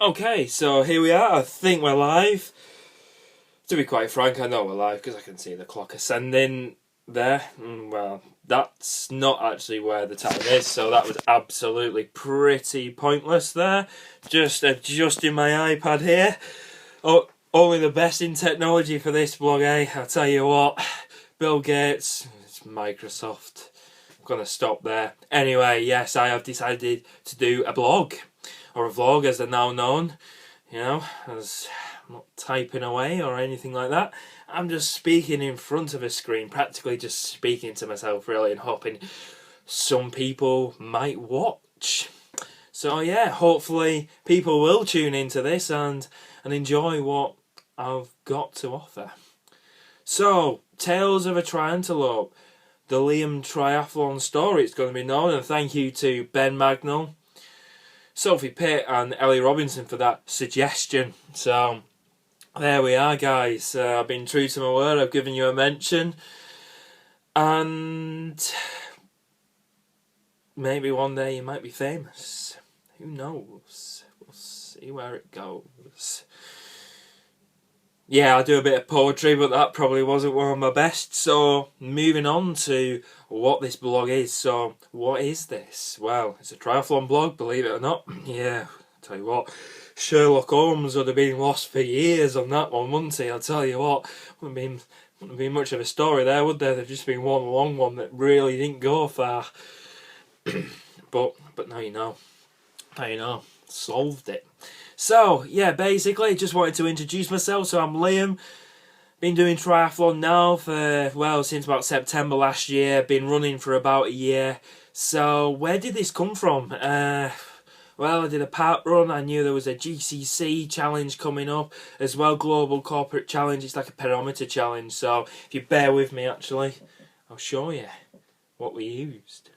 Okay, so here we are. I think we're live. To be quite frank, I know we're live because I can see the clock ascending there. Well, that's not actually where the time is, so that was absolutely pretty pointless there. Just adjusting my iPad here. Oh, only the best in technology for this blog, eh? I'll tell you what. Bill Gates, it's Microsoft. I'm going to stop there. Anyway, yes, I have decided to do a blog. Or a vlog as they're now known, as I'm not typing away or anything like that. I'm just speaking in front of a screen, practically just speaking to myself really, and hoping some people might watch. So yeah, hopefully people will tune into this and enjoy what I've got to offer. So, Tales of a Triantelope, the Liam Triathlon story, it's going to be known, and thank you to Ben Magnell, Sophie Pitt and Ellie Robinson for that suggestion. So there we are, guys. I've been true to my word. I've given you a mention, and maybe one day you might be famous. Who knows? We'll see where it goes. Yeah, I do a bit of poetry, but that probably wasn't one of my best. So moving on to what this blog is. So what is this? Well, it's a triathlon blog, believe it or not. Yeah, I'll tell you what, Sherlock Holmes would have been lost for years on that one, wouldn't he? I'll tell you what, wouldn't have been much of a story there, would there? There'd just been one long one that really didn't go far. but now you know. Now you know. Solved it. So, yeah, basically, just wanted to introduce myself. So, I'm Liam. Been doing triathlon now for, since about September last year. Been running for about a year. So, where did this come from? I did a park run. I knew there was a GCC challenge coming up as well. Global Corporate Challenge. It's like a pedometer challenge. So, if you bear with me, actually, I'll show you what we used.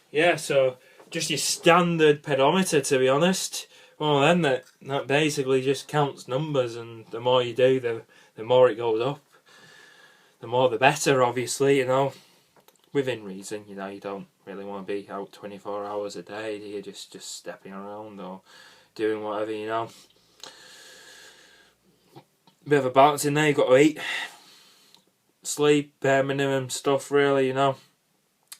Yeah, so just your standard pedometer, to be honest. Well, then that basically just counts numbers, and the more you do, the more it goes up. The more the better, obviously, within reason. You don't really want to be out 24 hours a day. You're just stepping around or doing whatever, Bit of a balance in there. You've got to eat, sleep, bare minimum stuff, really,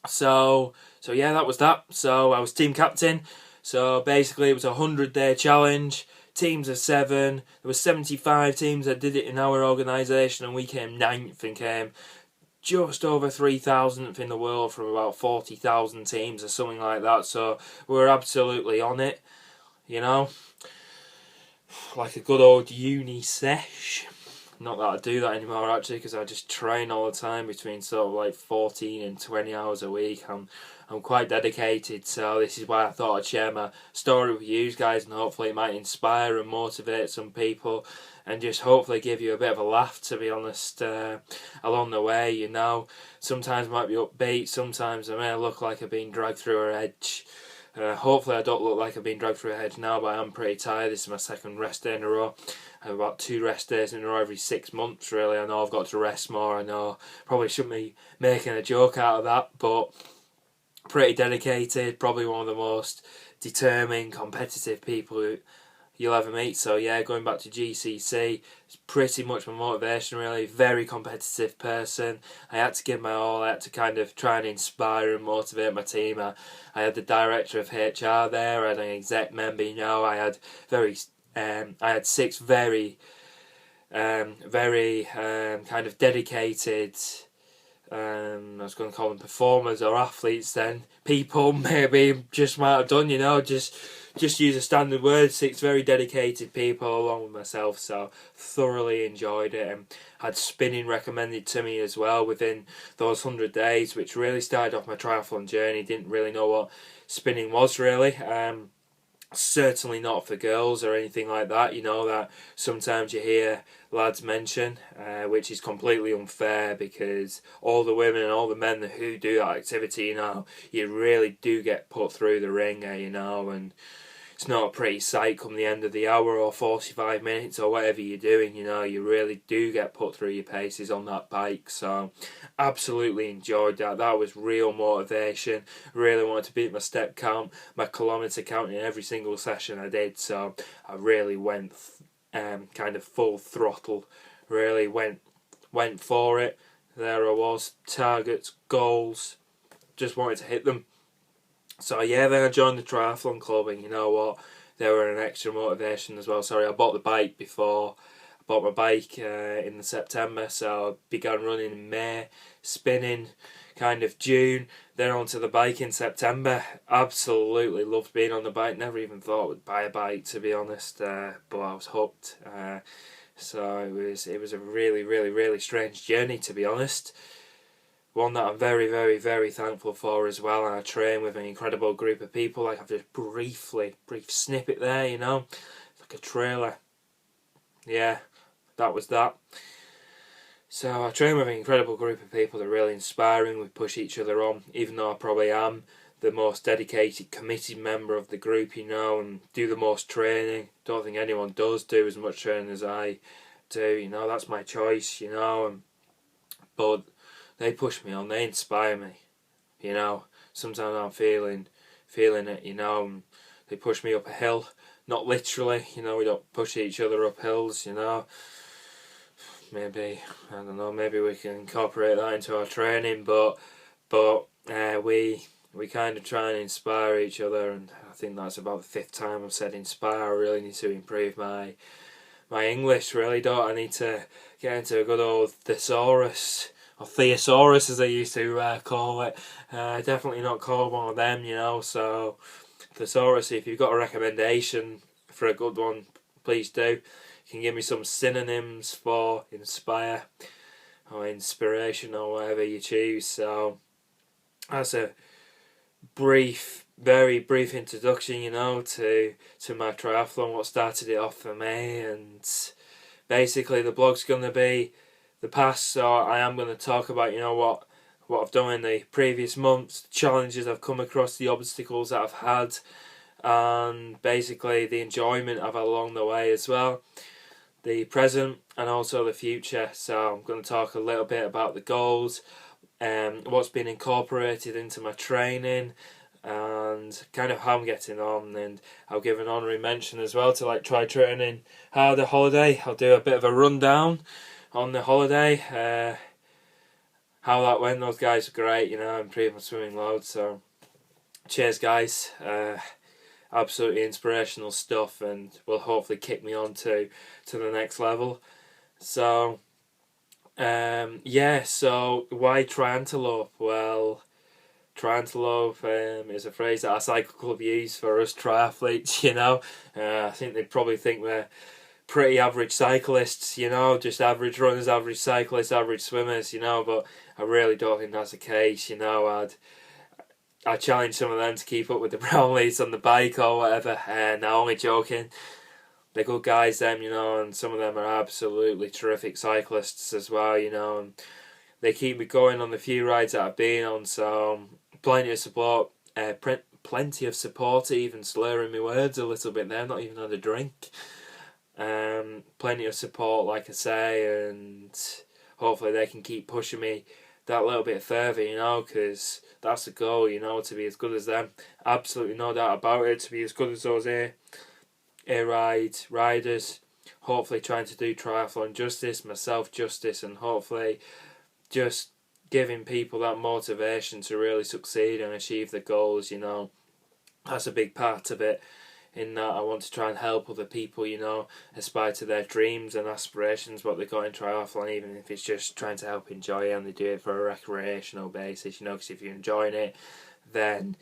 So yeah, that was that. So I was team captain. So basically it was a 100-day challenge. Teams of 7. There were 75 teams that did it in our organisation, and we came 9th and came just over 3,000th in the world from about 40,000 teams or something like that. So we were absolutely on it, like a good old uni sesh. Not that I do that anymore, actually, because I just train all the time between sort of like 14 and 20 hours a week. I'm quite dedicated, so this is why I thought I'd share my story with you guys, and hopefully it might inspire and motivate some people, and just hopefully give you a bit of a laugh, to be honest, along the way. Sometimes I might be upbeat, sometimes I may look like I've been dragged through an edge. Hopefully I don't look like I've been dragged through a hedge now, but I am pretty tired. This is my second rest day in a row. I have about 2 rest days in a row every 6 months, really. I know I've got to rest more. I know probably shouldn't be making a joke out of that, but pretty dedicated. Probably one of the most determined, competitive people you'll ever meet. So yeah, going back to GCC, it's pretty much my motivation, really. Very competitive person. I had to give my all. I had to kind of try and inspire and motivate my team. I had the director of HR there. I had an exec member. I had 6 very kind of dedicated, I was going to call them performers or athletes then. People maybe just might have done, just use a standard word. 6 very dedicated people along with myself, so thoroughly enjoyed it, and had spinning recommended to me as well within those 100 days, which really started off my triathlon journey. Didn't really know what spinning was, really. Certainly not for girls or anything like that, that sometimes you hear lads mention, which is completely unfair, because all the women and all the men who do that activity, you really do get put through the ringer, and it's not a pretty sight come the end of the hour or 45 minutes or whatever you're doing. You know, you really do get put through your paces on that bike. So absolutely enjoyed that. That was real motivation. Really wanted to beat my step count, my kilometre count in every single session I did. So I really went kind of full throttle. Really went for it. There I was, targets, goals, just wanted to hit them. So yeah, then I joined the triathlon club, and you know what, they were an extra motivation as well. Sorry, I bought the bike before. I bought my bike in September, so I began running in May, spinning kind of June, then onto the bike in September. Absolutely loved being on the bike. Never even thought I would buy a bike, to be honest, but I was hooked. So it was a really, really, really strange journey, to be honest. One that I'm very, very, very thankful for as well. And I train with an incredible group of people. Like I've just brief snippet there, you know, like a trailer. Yeah, that was that. So I train with an incredible group of people. They're really inspiring. We push each other on, even though I probably am the most dedicated, committed member of the group, you know, and do the most training. Don't think anyone does do as much training as I do, you know, that's my choice, you know, but they push me on, they inspire me, you know. Sometimes I'm feeling it, you know, and they push me up a hill, not literally, you know, we don't push each other up hills, you know. Maybe, I don't know, maybe we can incorporate that into our training, but we kind of try and inspire each other, and I think that's about the 5th time I've said inspire. I really need to improve my English, really, don't I? Need to get into a good old thesaurus, or thesaurus as I used to call it. Definitely not called one of them, you know, so thesaurus, if you've got a recommendation for a good one, please do. You can give me some synonyms for inspire, or inspiration, or whatever you choose. So that's a very brief introduction, you know, to my triathlon, what started it off for me. And basically the blog's going to be the past, so I am going to talk about, you know, what I've done in the previous months, the challenges I've come across, the obstacles that I've had, and basically the enjoyment I've had along the way as well, the present and also the future. So I'm going to talk a little bit about the goals, what's been incorporated into my training, and kind of how I'm getting on. And I'll give an honorary mention as well to like try training harder holiday. I'll do a bit of a rundown on the holiday, how that went. Those guys were great, you know, improved my swimming load. So cheers guys, absolutely inspirational stuff, and will hopefully kick me on to the next level. So yeah, so why Triantelope? Well, Triantelope is a phrase that our cycle club use for us triathletes, you know. I think they'd probably think we're pretty average cyclists, you know, just average runners, average cyclists, average swimmers, you know, but I really don't think that's the case, you know. I'd challenge some of them to keep up with the Brownlees on the bike or whatever, and I'm only joking. They're good guys, them, you know, and some of them are absolutely terrific cyclists as well, you know, and they keep me going on the few rides that I've been on. So plenty of support, even slurring my words a little bit there, not even had a drink. Plenty of support, like I say, and hopefully they can keep pushing me that little bit further, you know, because that's the goal, you know, to be as good as them. Absolutely no doubt about it, to be as good as those riders. Hopefully trying to do triathlon justice, myself justice, and hopefully just giving people that motivation to really succeed and achieve their goals, you know. That's a big part of it, in that I want to try and help other people, you know, aspire to their dreams and aspirations, what they've got in triathlon, even if it's just trying to help enjoy it and they do it for a recreational basis, you know, because if you're enjoying it, then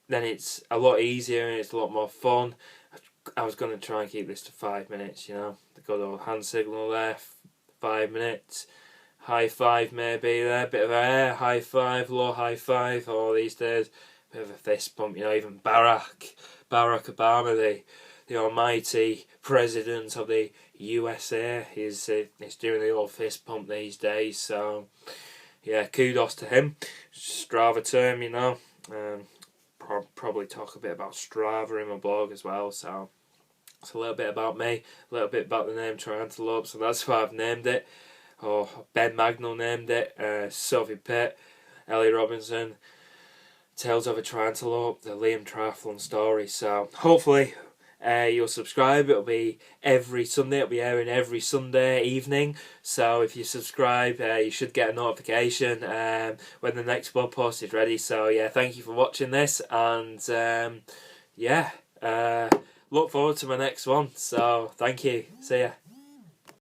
it's a lot easier and it's a lot more fun. I was going to try and keep this to 5 minutes, you know, the good old hand signal there, 5 minutes, high five maybe there, bit of air, high five, low high five, all these days, bit of a fist pump, you know. Even Barack Obama, the almighty president of the USA, is doing the old fist pump these days. So yeah, kudos to him. Strava term, you know. probably talk a bit about Strava in my blog as well. So it's a little bit about me, a little bit about the name Triantelope. So that's why I've named it. Oh, Ben Magnell named it. Sophie Pitt, Ellie Robinson. Tales of a Triantelope, the Liam Triathlon story. So hopefully you'll subscribe. It'll be every Sunday. It'll be airing every Sunday evening. So if you subscribe, you should get a notification when the next blog post is ready. So yeah, thank you for watching this, and look forward to my next one. So thank you. See ya.